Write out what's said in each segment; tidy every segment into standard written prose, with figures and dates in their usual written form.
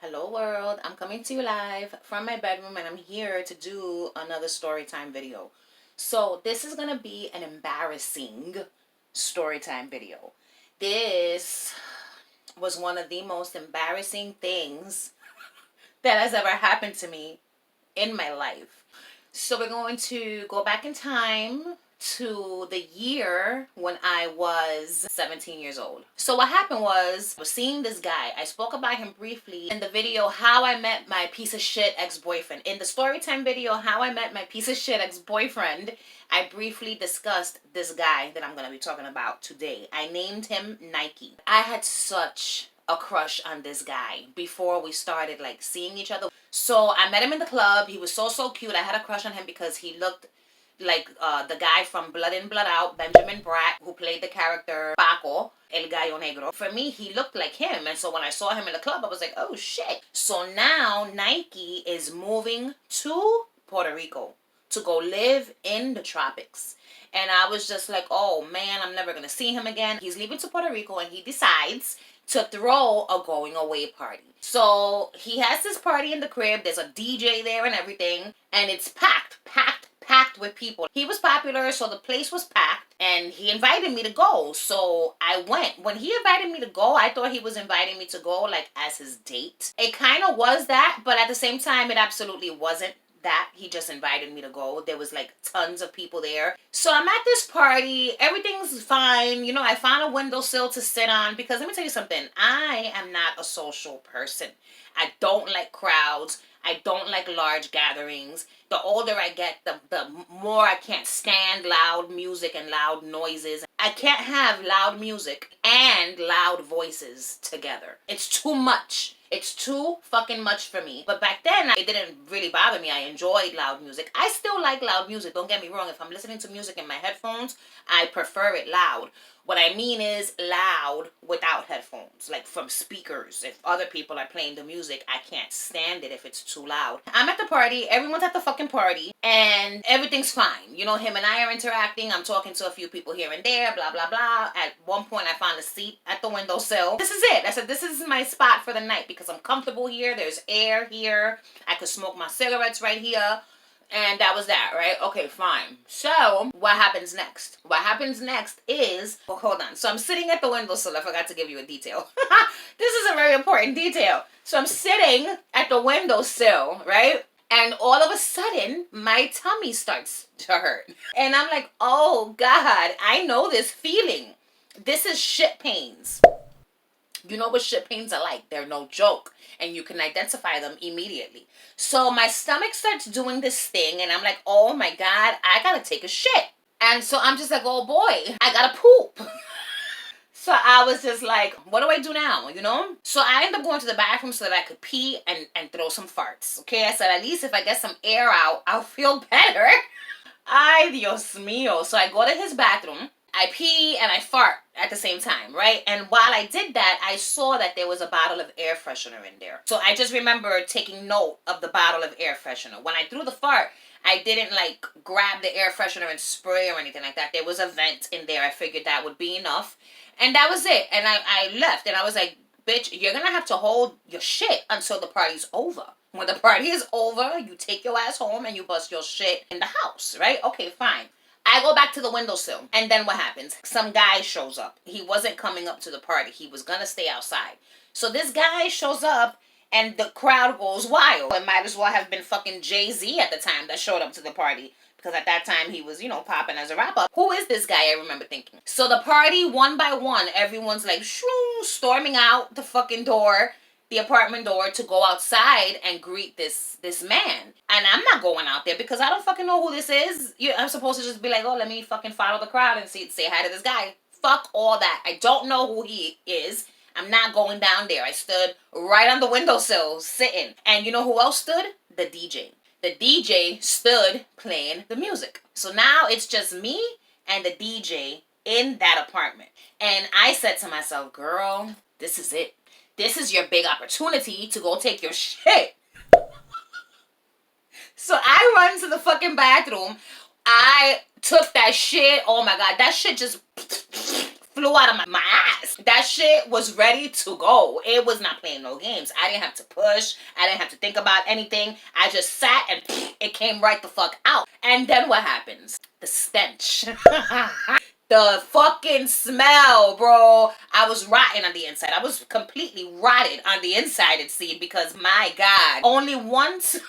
Hello world, I'm coming to you live from my bedroom and I'm here to do another story time video. So this is going to be an embarrassing story time video. This was one of the most embarrassing things that has ever happened to me in my life. So we're going to go back in time to the year when I was 17 years old. So what happened was, I was seeing this guy. I spoke about him briefly in the video, How I Met My Piece of Shit Ex-Boyfriend. In the Storytime video, How I Met My Piece of Shit Ex-Boyfriend, I briefly discussed this guy that I'm going to be talking about today. I named him Nike. I had such a crush on this guy before we started like seeing each other. So I met him in the club. He was so cute. I had a crush on him because he looked like the guy from Blood In, Blood Out, Benjamin Bratt, who played the character Paco, El Gallo Negro. For me, he looked like him. And so when I saw him in the club, I was like, oh shit. So now Nike is moving to Puerto Rico to go live in the tropics. And I was just like, oh man, I'm never going to see him again. He's leaving to Puerto Rico and he decides to throw a going away party. So he has this party in the crib. There's a DJ there and everything. And it's packed with people. He was popular, so the place was packed. And he invited me to go. So I went. When he invited me to go, I thought he was inviting me to go like as his date. It kind of was that, but at the same time, it absolutely wasn't that. He just invited me to go. There was like tons of people there. So I'm at this party. Everything's fine. You know, I found a windowsill to sit on because let me tell you something. I am not a social person. I don't like crowds. I don't like large gatherings. The older I get, the more I can't stand loud music and loud noises. I can't have loud music and loud voices together. It's too much. It's too fucking much for me. But back then, it didn't really bother me. I enjoyed loud music. I still like loud music. Don't get me wrong. If I'm listening to music in my headphones, I prefer it loud. What I mean is loud without headphones, like from speakers. If other people are playing the music, I can't stand it if it's too loud. I'm at the party. Everyone's at the fucking party. And everything's fine. You know, him and I are interacting. I'm talking to a few people here and there, blah, blah, blah. At one point, I found a seat at the windowsill. This is it. I said, this is my spot for the night because I'm comfortable here. There's air here. I could smoke my cigarettes right here. And that was that, right? Okay, fine. So, what happens next? What happens next is... Oh, hold on. So, I'm sitting at the windowsill. I forgot to give you a detail. This is a very important detail. So, I'm sitting at the windowsill, right? And all of a sudden, my tummy starts to hurt. And I'm like, oh, God, I know this feeling. This is shit pains. You know what shit pains are like. They're no joke. And you can identify them immediately. So my stomach starts doing this thing. And I'm like, oh my God, I gotta take a shit. And so I'm just like, oh boy, I gotta poop. So I was just like, what do I do now, you know? So I ended up going to the bathroom so that I could pee and throw some farts. Okay, I said, at least if I get some air out, I'll feel better. Ay, Dios mío. So I go to his bathroom. I pee and I fart at the same time, right? And while I did that, I saw that there was a bottle of air freshener in there. So I just remember taking note of the bottle of air freshener. When I threw the fart, I didn't like grab the air freshener and spray or anything like that. There was a vent in there. I figured that would be enough. And that was it. And I left and I was like, bitch, you're going to have to hold your shit until the party's over. When the party is over, you take your ass home and you bust your shit in the house, right? Okay, fine. I go back to the windowsill. And then what happens? Some guy shows up. He wasn't coming up to the party. He was going to stay outside. So this guy shows up and the crowd goes wild. It might as well have been fucking Jay-Z at the time that showed up to the party. Because at that time he was, you know, popping as a rapper. Who is this guy? I remember thinking. So the party, one by one, everyone's like, shoo, storming out the fucking door. The apartment door to go outside and greet this man. And I'm not going out there because I don't fucking know who this is. I'm supposed to just be like, oh, let me fucking follow the crowd and say hi to this guy. Fuck all that. I don't know who he is. I'm not going down there. I stood right on the windowsill sitting. And you know who else stood? The DJ. The DJ stood playing the music. So now it's just me and the DJ in that apartment. And I said to myself, girl, this is it. This is your big opportunity to go take your shit. So I run to the fucking bathroom. I took that shit. Oh my God. That shit just flew out of my ass. That shit was ready to go. It was not playing no games. I didn't have to push. I didn't have to think about anything. I just sat and it came right the fuck out. And then what happens? The stench. The fucking smell, bro. I was rotten on the inside. I was completely rotted on the inside, it seemed, because my God, only once,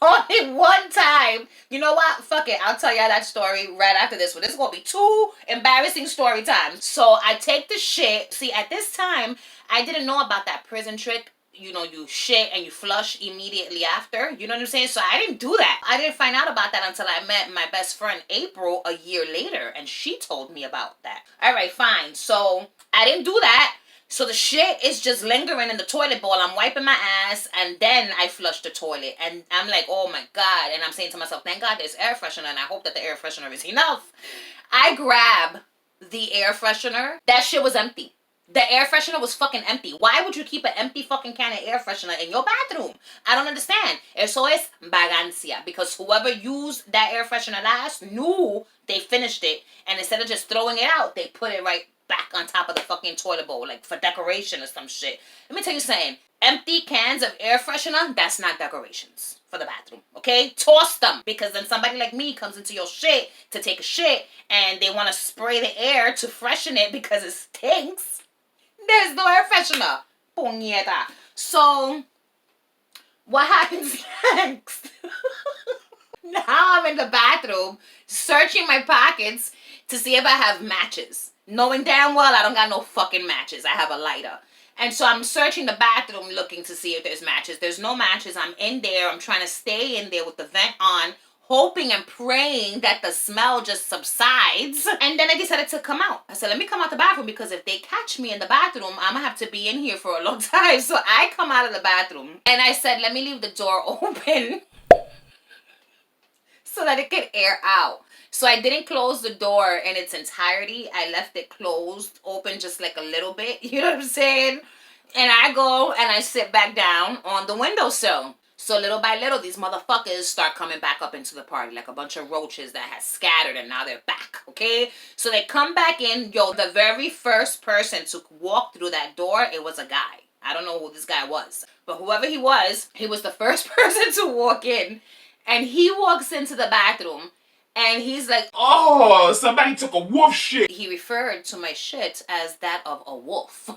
only one time. You know what? Fuck it. I'll tell y'all that story right after this one. This is going to be 2 embarrassing story times. So I take the shit. See, at this time, I didn't know about that prison trick. You know, you shit and you flush immediately after. You know what I'm saying? So I didn't do that. I didn't find out about that until I met my best friend April a year later. And she told me about that. All right, fine. So I didn't do that. So the shit is just lingering in the toilet bowl. I'm wiping my ass and then I flush the toilet. And I'm like, oh my God. And I'm saying to myself, thank God there's air freshener. And I hope that the air freshener is enough. I grab the air freshener. That shit was empty. The air freshener was fucking empty. Why would you keep an empty fucking can of air freshener in your bathroom? I don't understand. Eso es vagancia. Because whoever used that air freshener last knew they finished it. And instead of just throwing it out, they put it right back on top of the fucking toilet bowl. Like for decoration or some shit. Let me tell you something. Empty cans of air freshener, that's not decorations for the bathroom. Okay? Toss them. Because then somebody like me comes into your shit to take a shit. And they want to spray the air to freshen it because it stinks. There's no air freshener. Puñeta. So, what happens next? Now I'm in the bathroom searching my pockets to see if I have matches. Knowing damn well I don't got no fucking matches. I have a lighter. And so I'm searching the bathroom looking to see if there's matches. There's no matches. I'm in there. I'm trying to stay in there with the vent on, hoping and praying that the smell just subsides. And then I decided to come out. I said, let me come out the bathroom because if they catch me in the bathroom, I'm gonna have to be in here for a long time. So I come out of the bathroom and I said, let me leave the door open so that it could air out. So I didn't close the door in its entirety. I left it closed, open just like a little bit. You know what I'm saying? And I go and I sit back down on the windowsill. So little by little, these motherfuckers start coming back up into the party like a bunch of roaches that had scattered and now they're back, okay? So they come back in. Yo, the very first person to walk through that door, it was a guy. I don't know who this guy was. But whoever he was the first person to walk in. And he walks into the bathroom and he's like, oh, somebody took a wolf shit. He referred to my shit as that of a wolf.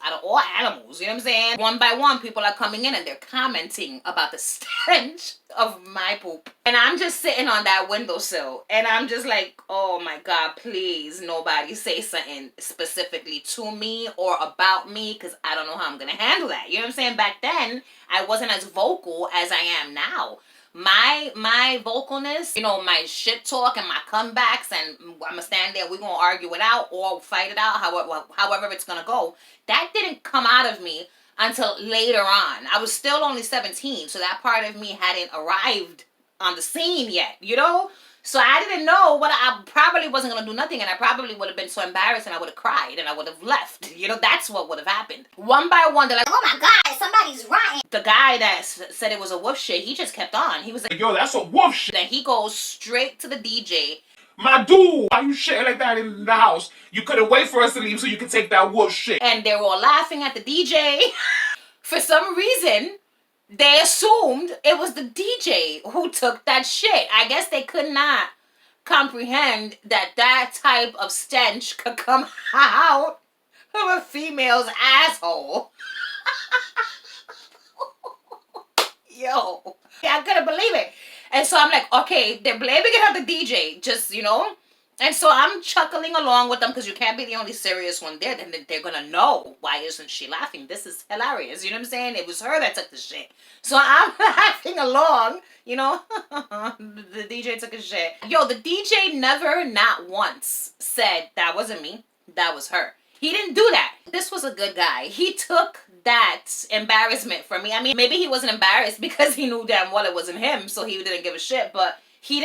Out of all animals, you know what I'm saying? One by one, people are coming in and they're commenting about the stench of my poop. And I'm just sitting on that windowsill and I'm just like, oh my God, please nobody say something specifically to me or about me because I don't know how I'm going to handle that. You know what I'm saying? Back then, I wasn't as vocal as I am now. My vocalness, you know, my shit talk and my comebacks, and I'm gonna stand there, we're gonna argue it out or fight it out, however it's gonna go. That didn't come out of me until later on. I was still only 17, so that part of me hadn't arrived on the scene yet, you know? So I didn't know what I probably wasn't going to do nothing, and I probably would have been so embarrassed and I would have cried and I would have left. You know, that's what would have happened. One by one, they're like, oh my God, somebody's rotten. The guy that said it was a wolf shit, he just kept on. He was like, yo, that's a wolf shit. Then he goes straight to the DJ. My dude, why you shitting like that in the house? You couldn't wait for us to leave so you could take that wolf shit. And they were all laughing at the DJ. For some reason, they assumed it was the DJ who took that shit. I guess they could not comprehend that that type of stench could come out of a female's asshole. Yo, I couldn't believe it. And so I'm like, okay, they're blaming it on the DJ, just, you know. And so I'm chuckling along with them because you can't be the only serious one there. Then they're going to know, why isn't she laughing? This is hilarious. You know what I'm saying? It was her that took the shit. So I'm laughing along, you know. The DJ took a shit. Yo, the DJ never, not once, said, that wasn't me. That was her. He didn't do that. This was a good guy. He took that embarrassment from me. I mean, maybe he wasn't embarrassed because he knew damn well it wasn't him, so he didn't give a shit. But he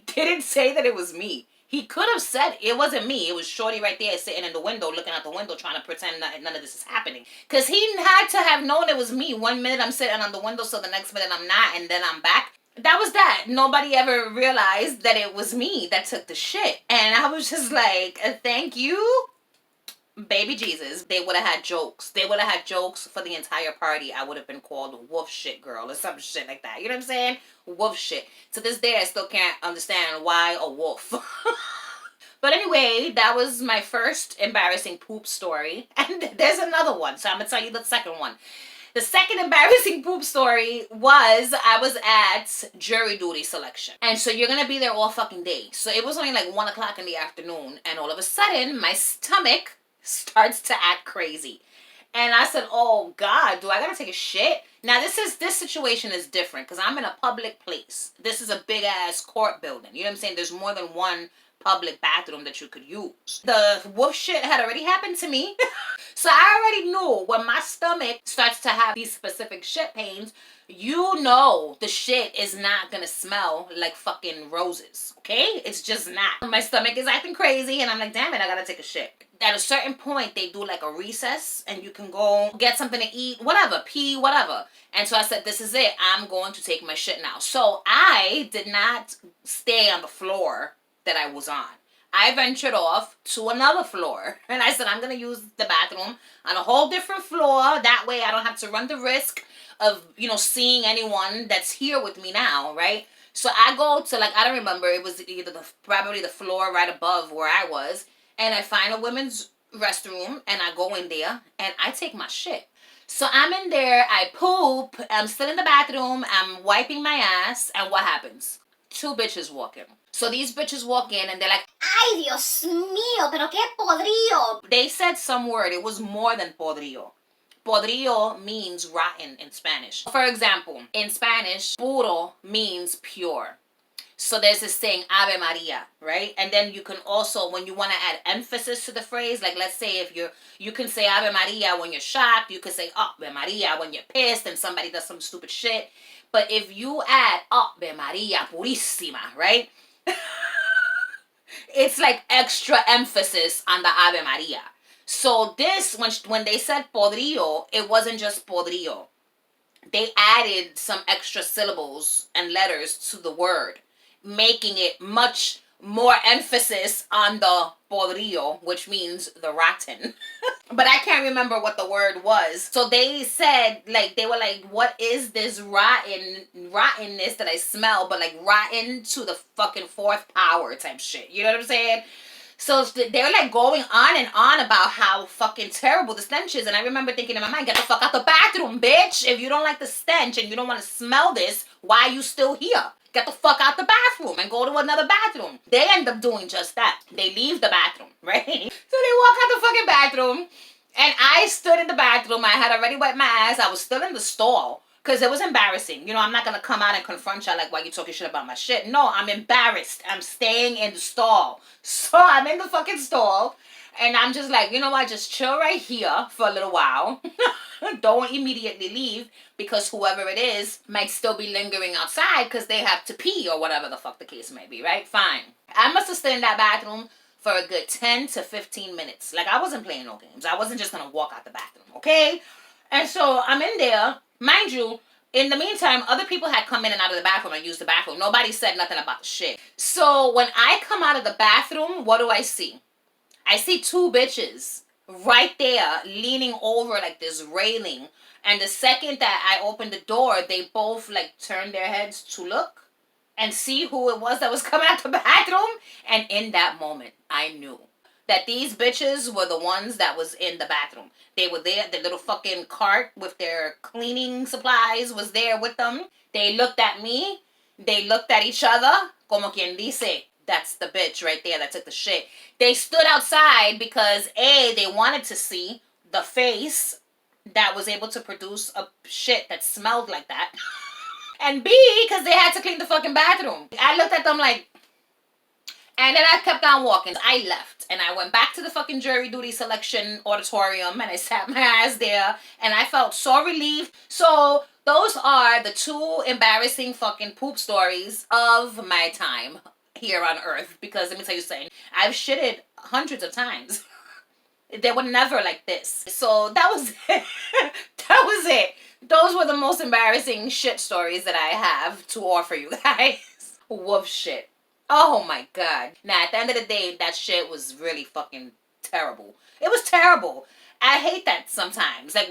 didn't say that it was me. He could have said it wasn't me. It was Shorty right there sitting in the window, looking out the window, trying to pretend that none of this is happening. Because he had to have known it was me. 1 minute I'm sitting on the window, so the next minute I'm not, and then I'm back. That was that. Nobody ever realized that it was me that took the shit. And I was just like, thank you. baby Jesus, they would have had jokes. They would have had jokes for the entire party. I would have been called wolf shit girl or some shit like that. You know what I'm saying? Wolf shit. To this day, I still can't understand why a wolf. But anyway, that was my first embarrassing poop story. And there's another one. So I'm going to tell you the second one. The second embarrassing poop story was I was at jury duty selection. And so you're going to be there all fucking day. So it was only like 1 o'clock in the afternoon. And all of a sudden, my stomach starts to act crazy. And I said, oh God, do I gotta take a shit? Now this situation is different because I'm in a public place. This is a big ass court building. You know what I'm saying? There's more than one public bathroom that you could use. The wolf shit had already happened to me. So I already knew when my stomach starts to have these specific shit pains, you know the shit is not gonna smell like fucking roses, okay? It's just not. My stomach is acting crazy and I'm like, damn it, I gotta take a shit. At a certain point, they do like a recess and you can go get something to eat, whatever, pee, whatever. And so I said, this is it. I'm going to take my shit now. So I did not stay on the floor that I was on. I ventured off to another floor. And I said, I'm going to use the bathroom on a whole different floor. That way I don't have to run the risk of, seeing anyone that's here with me now, right? So I go to, I don't remember. It was either probably the floor right above where I was. And I find a women's restroom. And I go in there. And I take my shit. So I'm in there. I poop. I'm still in the bathroom. I'm wiping my ass. And what happens? 2 bitches walk in. So these bitches walk in and they're like, ay, Dios mío, pero qué podrido. They said some word. It was more than podrido. Podrido means rotten in Spanish. For example, in Spanish, puro means pure. So there's this saying, Ave Maria, right? And then you can also, when you want to add emphasis to the phrase, like let's say if you can say Ave Maria when you're shocked, you could say Ave Maria when you're pissed and somebody does some stupid shit. But if you add Ave Maria Purísima, right? It's like extra emphasis on the Ave Maria. So this, when they said podrido, it wasn't just podrido. They added some extra syllables and letters to the word, making it much more emphasis on the podrido, which means the rotten. But I can't remember what the word was. So they said, they were like, what is this rottenness that I smell? But rotten to the fucking 4th power type shit. You know what I'm saying? So they're going on and on about how fucking terrible the stench is. And I remember thinking in my mind, get the fuck out the bathroom, bitch. If you don't like the stench and you don't want to smell this, why are you still here? Get the fuck out the bathroom and go to another bathroom. They end up doing just that. They leave the bathroom, right? So they walk out the fucking bathroom. And I stood in the bathroom. I had already wiped my ass. I was still in the stall. Because it was embarrassing. I'm not going to come out and confront you why you talking shit about my shit. No, I'm embarrassed. I'm staying in the stall. So I'm in the fucking stall. And I'm just like, you know what? Just chill right here for a little while. Don't immediately leave. Because whoever it is might still be lingering outside because they have to pee or whatever the fuck the case may be, right? Fine. I must have stayed in that bathroom for a good 10 to 15 minutes. I wasn't playing no games. I wasn't just going to walk out the bathroom, okay? And so I'm in there. Mind you, in the meantime, other people had come in and out of the bathroom and used the bathroom. Nobody said nothing about the shit. So when I come out of the bathroom, what do I see? I see 2 bitches right there leaning over this railing. And the second that I opened the door, they both turned their heads to look and see who it was that was coming out the bathroom. And in that moment, I knew that these bitches were the ones that was in the bathroom. They were there. The little fucking cart with their cleaning supplies was there with them. They looked at me. They looked at each other. Como quien dice, that's the bitch right there that took the shit. They stood outside because A, they wanted to see the face that was able to produce a shit that smelled like that. And B, because they had to clean the fucking bathroom. I looked at them and then I kept on walking. I left and I went back to the fucking jury duty selection auditorium and I sat my ass there and I felt so relieved. So those are the 2 embarrassing fucking poop stories of my time here on Earth. Because let me tell you something, I've shitted hundreds of times. They were never like this. So that was it. That was it. Those were the most embarrassing shit stories that I have to offer you guys. Wolf shit. Oh my God. Now, at the end of the day, that shit was really fucking terrible. It was terrible. I hate that sometimes. Like,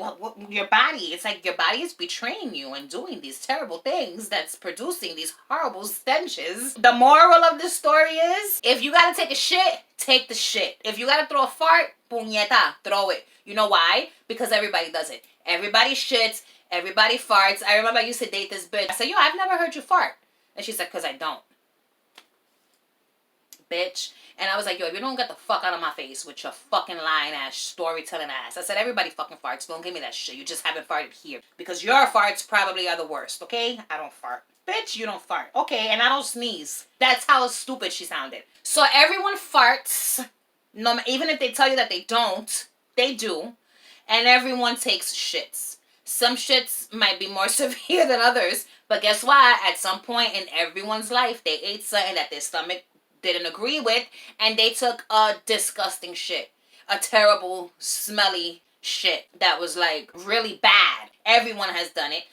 your body, it's like your body is betraying you and doing these terrible things that's producing these horrible stenches. The moral of this story is, if you gotta take a shit, take the shit. If you gotta throw a fart, puñeta, throw it. You know why? Because everybody does it. Everybody shits, everybody farts. I remember I used to date this bitch. I said, yo, I've never heard you fart. And she said, because I don't. Bitch. And I was like, yo, if you don't get the fuck out of my face with your fucking lying ass, storytelling ass. I said, everybody fucking farts. Don't give me that shit. You just haven't farted here. Because your farts probably are the worst, okay? I don't fart. Bitch, you don't fart. Okay, and I don't sneeze. That's how stupid she sounded. So everyone farts. No, even if they tell you that they don't, they do. And everyone takes shits. Some shits might be more severe than others. But guess what? At some point in everyone's life, they ate something that their stomach didn't agree with, and they took a disgusting shit. A terrible, smelly shit that was like really bad. Everyone has done it.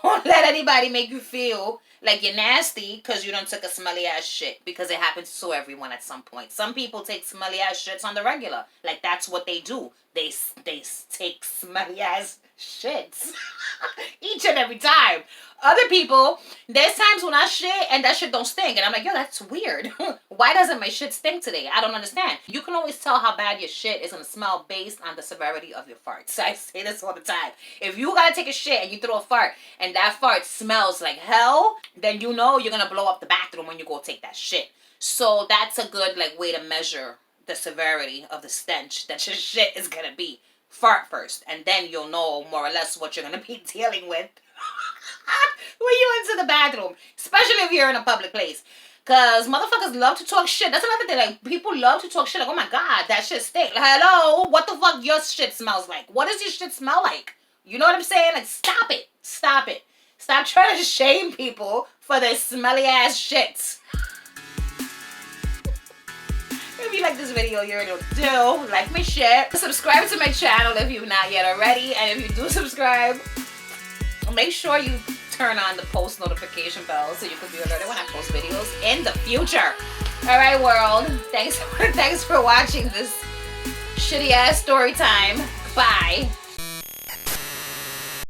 Don't let anybody make you feel like you're nasty because you done took a smelly ass shit, because it happens to everyone at some point. Some people take smelly ass shits on the regular. Like, that's what they do. They take smelly ass shits each and every time. Other people, there's times when I shit and that shit don't stink. And I'm like, yo, that's weird. Why doesn't my shit stink today? I don't understand. You can always tell how bad your shit is going to smell based on the severity of your farts. I say this all the time. If you got to take a shit and you throw a fart and that fart smells like hell, then you know you're going to blow up the bathroom when you go take that shit. So that's a good way to measure the severity of the stench that your shit is going to be. Fart first, and then you'll know more or less what you're going to be dealing with when you enter the bathroom, especially if you're in a public place. Because motherfuckers love to talk shit. That's another thing. Like, people love to talk shit. Like, oh my God, that shit stink. Like, hello? What the fuck your shit smells like? What does your shit smell like? You know what I'm saying? Like, stop it. Stop it. Stop trying to shame people for their smelly ass shits. If you like this video, you already know what to do. Like my shit. Subscribe to my channel if you've not yet already. And if you do subscribe, make sure you turn on the post notification bell so you can be alerted when I post videos in the future. Alright, world. Thanks for watching this shitty ass story time. Bye.